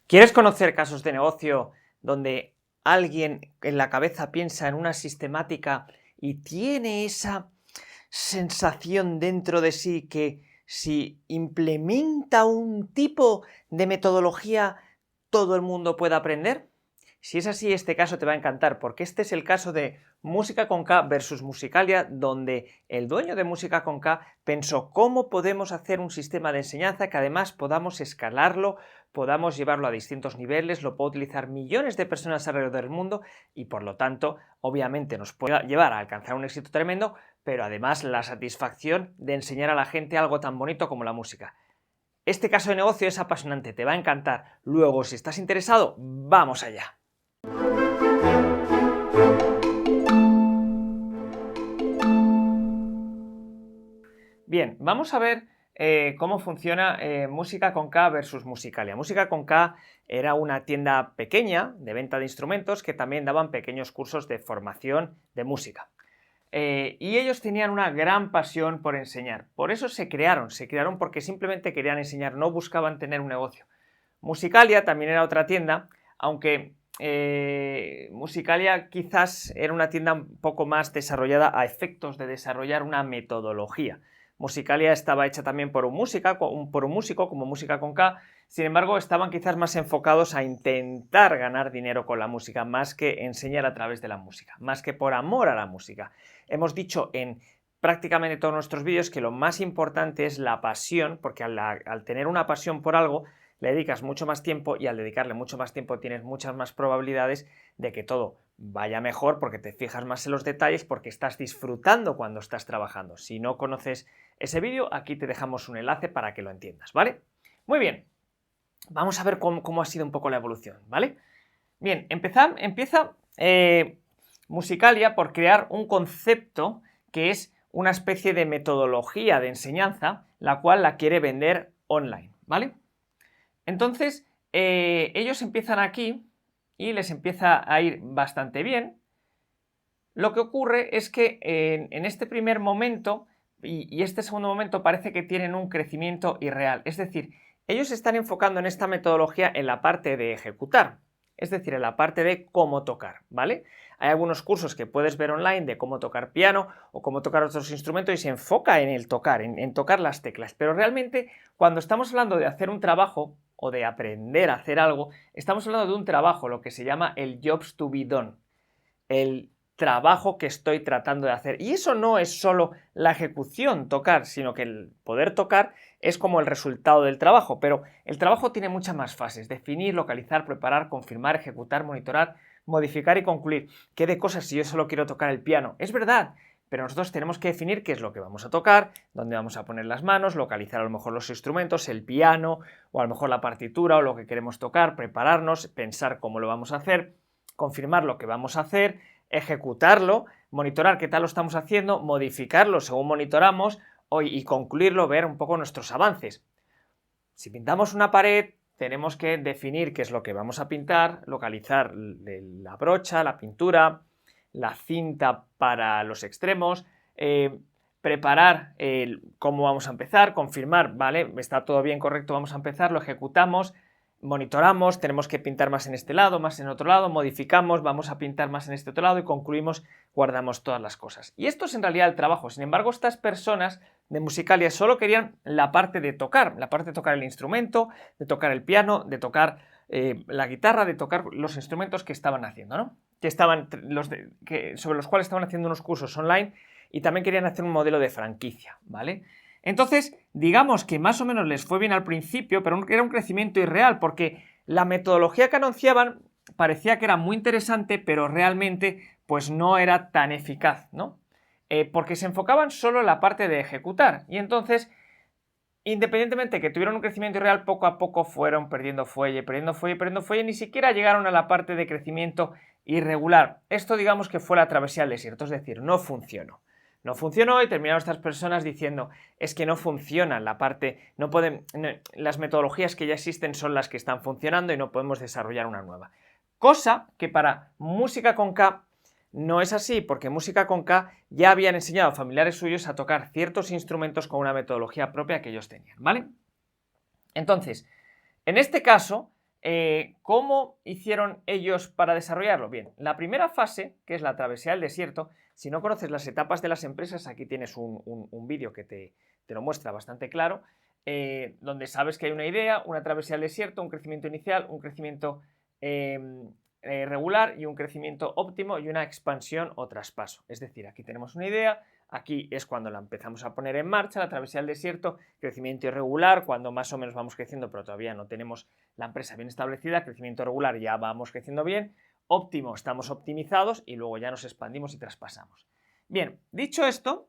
¿Quieres conocer casos de negocio donde alguien en la cabeza piensa en una sistemática y tiene esa sensación dentro de sí que si implementa un tipo de metodología todo el mundo puede aprender? Si es así, este caso te va a encantar, porque este es el caso de Música con K versus Musicalia, donde el dueño de Música con K pensó cómo podemos hacer un sistema de enseñanza que además podamos escalarlo, podamos llevarlo a distintos niveles, lo puede utilizar millones de personas alrededor del mundo y por lo tanto, obviamente nos puede llevar a alcanzar un éxito tremendo, pero además la satisfacción de enseñar a la gente algo tan bonito como la música. Este caso de negocio es apasionante, te va a encantar. Luego, si estás interesado, ¡vamos allá! Bien, vamos a ver cómo funciona Música con K versus Musicalia. Música con K era una tienda pequeña de venta de instrumentos que también daban pequeños cursos de formación de música. Y ellos tenían una gran pasión por enseñar. Por eso se crearon porque simplemente querían enseñar, no buscaban tener un negocio. Musicalia también era otra tienda, aunque Musicalia quizás era una tienda un poco más desarrollada a efectos de desarrollar una metodología. Musicalia estaba hecha también por un músico como Música con K, sin embargo estaban quizás más enfocados a intentar ganar dinero con la música, más que enseñar a través de la música, más que por amor a la música. Hemos dicho en prácticamente todos nuestros vídeos que lo más importante es la pasión, porque al tener una pasión por algo, le dedicas mucho más tiempo y al dedicarle mucho más tiempo tienes muchas más probabilidades de que todo vaya mejor porque te fijas más en los detalles, porque estás disfrutando cuando estás trabajando. Si no conoces ese vídeo, aquí te dejamos un enlace para que lo entiendas, ¿vale? Muy bien, vamos a ver cómo ha sido un poco la evolución, ¿vale? Bien, empieza Musicalia por crear un concepto que es una especie de metodología de enseñanza, la cual la quiere vender online, ¿vale? Entonces, ellos empiezan aquí y les empieza a ir bastante bien. Lo que ocurre es que en este primer momento y este segundo momento parece que tienen un crecimiento irreal. Es decir, ellos se están enfocando en esta metodología en la parte de ejecutar, es decir, en la parte de cómo tocar, ¿vale? Hay algunos cursos que puedes ver online de cómo tocar piano o cómo tocar otros instrumentos y se enfoca en el tocar, en tocar las teclas. Pero realmente, cuando estamos hablando de hacer un trabajo o de aprender a hacer algo, estamos hablando de un trabajo, lo que se llama el jobs to be done, el trabajo que estoy tratando de hacer. Y eso no es solo la ejecución, tocar, sino que el poder tocar es como el resultado del trabajo, pero el trabajo tiene muchas más fases: definir, localizar, preparar, confirmar, ejecutar, monitorar, modificar y concluir. ¿Qué de cosas si yo solo quiero tocar el piano? Es verdad, pero nosotros tenemos que definir qué es lo que vamos a tocar, dónde vamos a poner las manos, localizar a lo mejor los instrumentos, el piano, o a lo mejor la partitura o lo que queremos tocar, prepararnos, pensar cómo lo vamos a hacer, confirmar lo que vamos a hacer, ejecutarlo, monitorar qué tal lo estamos haciendo, modificarlo según monitoramos y concluirlo, ver un poco nuestros avances. Si pintamos una pared, tenemos que definir qué es lo que vamos a pintar, localizar la brocha, la pintura, la cinta para los extremos, preparar cómo vamos a empezar, confirmar, vale, está todo bien, correcto, vamos a empezar, lo ejecutamos, monitoramos, tenemos que pintar más en este lado, más en otro lado, modificamos, vamos a pintar más en este otro lado y concluimos, guardamos todas las cosas. Y esto es en realidad el trabajo. Sin embargo, estas personas de Musicalia solo querían la parte de tocar el instrumento, de tocar el piano, de tocar la guitarra, de tocar los instrumentos que estaban haciendo, ¿no? Sobre los cuales estaban haciendo unos cursos online y también querían hacer un modelo de franquicia, ¿vale? Entonces, digamos que más o menos les fue bien al principio, pero era un crecimiento irreal, porque la metodología que anunciaban parecía que era muy interesante, pero realmente pues no era tan eficaz, ¿no? Porque se enfocaban solo en la parte de ejecutar, y entonces, independientemente de que tuvieran un crecimiento irreal, poco a poco fueron perdiendo fuelle, ni siquiera llegaron a la parte de crecimiento irregular. Esto digamos que fue la travesía del desierto, es decir, no funcionó. No funcionó y terminaron estas personas diciendo: es que no funciona la parte, las metodologías que ya existen son las que están funcionando y no podemos desarrollar una nueva. Cosa que para Música con K no es así, porque Música con K ya habían enseñado a familiares suyos a tocar ciertos instrumentos con una metodología propia que ellos tenían, ¿vale? Entonces, en este caso, ¿Cómo hicieron ellos para desarrollarlo? Bien, la primera fase, que es la travesía del desierto, si no conoces las etapas de las empresas, aquí tienes un vídeo que te lo muestra bastante claro, donde sabes que hay una idea, una travesía del desierto, un crecimiento inicial, un crecimiento regular y un crecimiento óptimo y una expansión o traspaso. Es decir, aquí tenemos una idea, aquí es cuando la empezamos a poner en marcha, la travesía del desierto, crecimiento irregular, cuando más o menos vamos creciendo, pero todavía no tenemos la empresa bien establecida, crecimiento regular, ya vamos creciendo bien, óptimo, estamos optimizados y luego ya nos expandimos y traspasamos. Bien, dicho esto,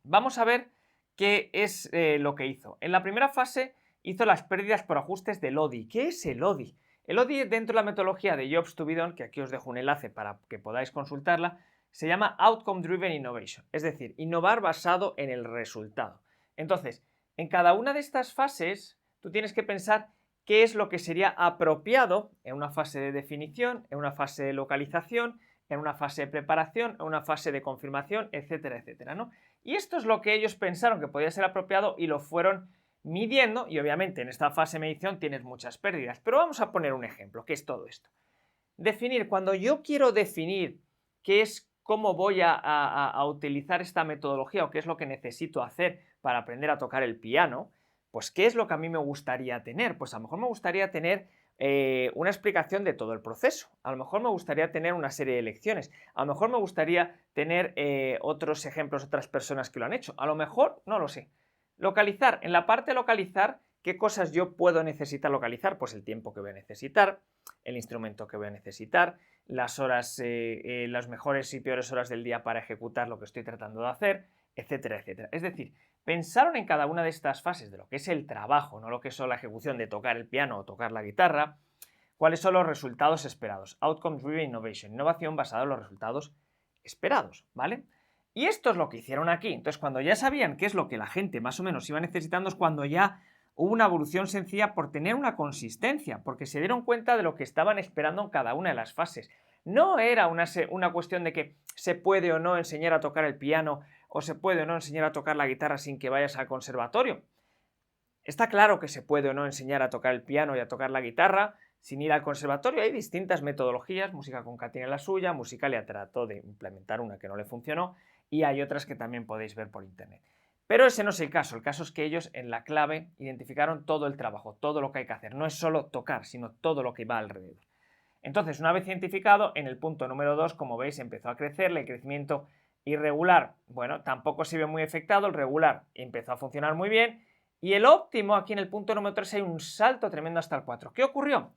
vamos a ver qué es lo que hizo. En la primera fase hizo las pérdidas por ajustes del ODI. ¿Qué es el ODI? El ODI, dentro de la metodología de Jobs to be done, que aquí os dejo un enlace para que podáis consultarla, se llama Outcome Driven Innovation, es decir, innovar basado en el resultado. Entonces, en cada una de estas fases, tú tienes que pensar qué es lo que sería apropiado en una fase de definición, en una fase de localización, en una fase de preparación, en una fase de confirmación, etcétera, etcétera, ¿no? Y esto es lo que ellos pensaron que podía ser apropiado y lo fueron midiendo, y obviamente en esta fase de medición tienes muchas pérdidas, pero vamos a poner un ejemplo, que es todo esto. Definir, cuando yo quiero definir qué es, cómo voy a utilizar esta metodología o qué es lo que necesito hacer para aprender a tocar el piano, pues qué es lo que a mí me gustaría tener. Pues a lo mejor me gustaría tener una explicación de todo el proceso. A lo mejor me gustaría tener una serie de lecciones. A lo mejor me gustaría tener otros ejemplos, otras personas que lo han hecho. A lo mejor, no lo sé. Localizar, en la parte de localizar, ¿qué cosas yo puedo necesitar localizar? Pues el tiempo que voy a necesitar, el instrumento que voy a necesitar, las horas, las mejores y peores horas del día para ejecutar lo que estoy tratando de hacer, etcétera, etcétera. Es decir, pensaron en cada una de estas fases de lo que es el trabajo, no lo que es solo la ejecución de tocar el piano o tocar la guitarra, cuáles son los resultados esperados. Outcome Driven Innovation, innovación basada en los resultados esperados, ¿vale? Y esto es lo que hicieron aquí. Entonces, cuando ya sabían qué es lo que la gente más o menos iba necesitando, es cuando ya hubo una evolución sencilla por tener una consistencia, porque se dieron cuenta de lo que estaban esperando en cada una de las fases. No era una cuestión de que se puede o no enseñar a tocar el piano o se puede o no enseñar a tocar la guitarra sin que vayas al conservatorio. Está claro que se puede o no enseñar a tocar el piano y a tocar la guitarra sin ir al conservatorio. Hay distintas metodologías, Música Concat tiene la suya, Musicalia trató de implementar una que no le funcionó y hay otras que también podéis ver por internet. Pero ese no es el caso es que ellos en la clave identificaron todo el trabajo, todo lo que hay que hacer. No es solo tocar, sino todo lo que va alrededor. Entonces, una vez identificado, en el punto número 2, como veis, empezó a crecer, el crecimiento irregular, bueno, tampoco se vio muy afectado, el regular empezó a funcionar muy bien, y el óptimo, aquí en el punto número 3, hay un salto tremendo hasta el 4. ¿Qué ocurrió?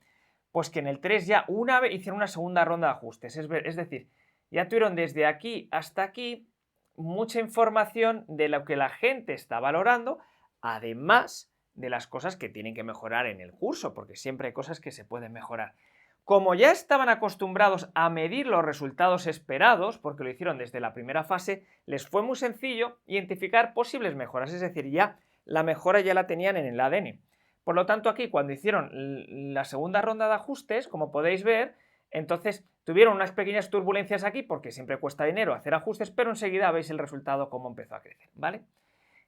Pues que en el 3 ya una vez hicieron una segunda ronda de ajustes, es decir, ya tuvieron desde aquí hasta aquí mucha información de lo que la gente está valorando, además de las cosas que tienen que mejorar en el curso, porque siempre hay cosas que se pueden mejorar. Como ya estaban acostumbrados a medir los resultados esperados, porque lo hicieron desde la primera fase, les fue muy sencillo identificar posibles mejoras, es decir, ya la mejora ya la tenían en el ADN. Por lo tanto, aquí cuando hicieron la segunda ronda de ajustes, como podéis ver, entonces tuvieron unas pequeñas turbulencias aquí, porque siempre cuesta dinero hacer ajustes, pero enseguida veis el resultado cómo empezó a crecer, ¿vale?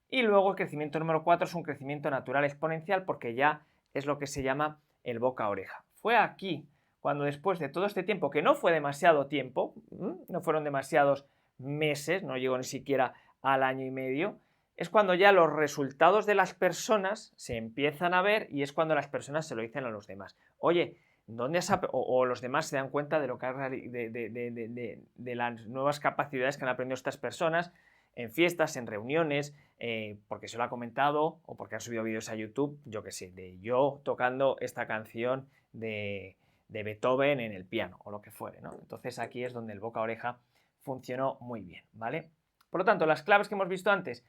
Y luego el crecimiento número 4 es un crecimiento natural exponencial, porque ya es lo que se llama el boca a oreja. Fue aquí cuando después de todo este tiempo, que no fue demasiado tiempo, no fueron demasiados meses, no llegó ni siquiera al año y medio, es cuando ya los resultados de las personas se empiezan a ver y es cuando las personas se lo dicen a los demás. Oye, ¿dónde has o los demás se dan cuenta de lo que de las nuevas capacidades que han aprendido estas personas en fiestas, en reuniones, porque se lo ha comentado o porque han subido vídeos a YouTube, yo qué sé, de yo tocando esta canción de Beethoven en el piano o lo que fuere, ¿no? Entonces aquí es donde el boca a oreja funcionó muy bien, ¿vale? Por lo tanto, las claves que hemos visto antes,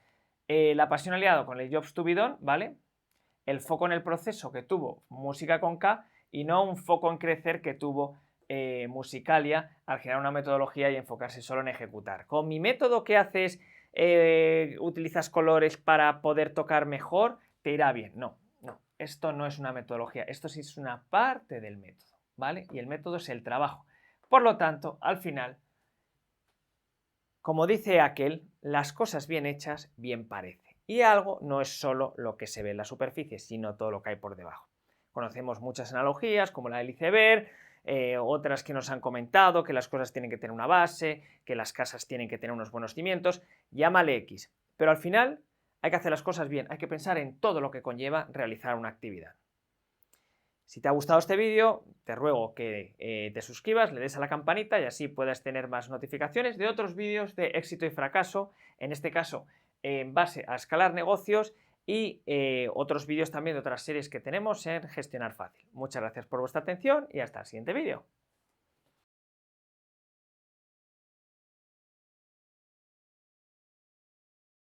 la pasión aliado con el Jobs to be done, ¿vale? El foco en el proceso que tuvo Música con K y no un foco en crecer que tuvo Musicalia al generar una metodología y enfocarse solo en ejecutar. Con mi método, ¿qué haces? ¿Utilizas colores para poder tocar mejor? ¿Te irá bien? No, no, esto no es una metodología, esto sí es una parte del método, ¿vale? Y el método es el trabajo. Por lo tanto, al final, como dice aquel, las cosas bien hechas bien parece. Y algo no es solo lo que se ve en la superficie, sino todo lo que hay por debajo. conocemos muchas analogías, como la del iceberg, otras que nos han comentado, que las cosas tienen que tener una base, que las casas tienen que tener unos buenos cimientos, llámale X. Pero al final hay que hacer las cosas bien, hay que pensar en todo lo que conlleva realizar una actividad. Si te ha gustado este vídeo, te ruego que te suscribas, le des a la campanita y así puedas tener más notificaciones de otros vídeos de éxito y fracaso, en este caso en base a escalar negocios y otros vídeos también de otras series que tenemos en Gestionar Fácil. Muchas gracias por vuestra atención y hasta el siguiente vídeo.